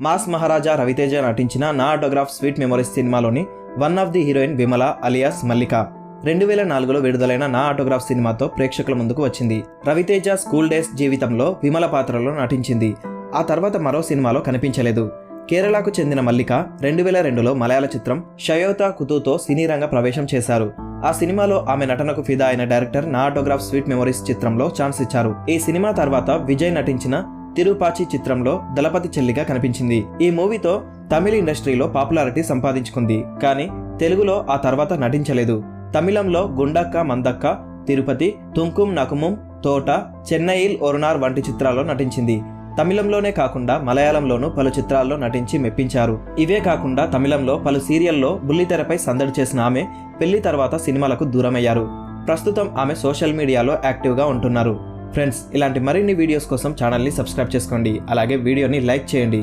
Mass మహారాజా రవితేజ నటించిన Naa autograph sweet memories సినిమాలోని one of the heroine Vimala alias Mallika 2004లో విడుదలైన నా ఆటోగ్రాఫ్ సినిమాతో ప్రేక్షకుల ముందుకు వచ్చింది. రవితేజ స్కూల్ డేస్ జీవితంలో విమల పాత్రలో నటించింది. ఆ తర్వాత మరో సినిమాలో కనిపించలేదు. కేరళకు చెందిన మల్లిక 2002లో మలయాళ చిత్రం షయోతా కుతుతో సినీ రంగ ప్రవేశం చేశారు. ఆ సినిమాలో ఆమె నటనకు ఫిదా అయిన డైరెక్టర్ నా ఆటోగ్రాఫ్ స్వీట్ మెమరీస్ చిత్రంలో ఛాన్స్ ఇచ్చారు. ఈ సినిమా తర్వాత విజయ్ నటించిన తిరుపాచి చిత్రంలో దళపతి చెల్లిగా కనిపించింది. ఈ మూవీతో తమిళ ఇండస్ట్రీలో పాపులారిటీ సంపాదించుకుంది. కానీ తెలుగులో ఆ తర్వాత నటించలేదు. తమిళంలో గుండక్క మందక్క, తిరుపతి, తుంకుం నకుముం, తోట, చెన్నైల్ ఒరునార్ వంటి చిత్రాల్లో నటించింది. తమిళంలోనే కాకుండా మలయాళంలోనూ పలు చిత్రాల్లో నటించి మెప్పించారు. ఇవే కాకుండా తమిళంలో పలు సీరియల్లో బుల్లితెరపై సందడి చేసిన ఆమె పెళ్లి తర్వాత సినిమాలకు దూరమయ్యారు. ప్రస్తుతం ఆమె సోషల్ మీడియాలో యాక్టివ్గా ఉంటున్నారు. ఫ్రెండ్స్, ఇలాంటి మరిన్ని వీడియోస్ కోసం ఛానల్ని సబ్స్క్రైబ్ చేసుకోండి. అలాగే వీడియోని లైక్ చేయండి.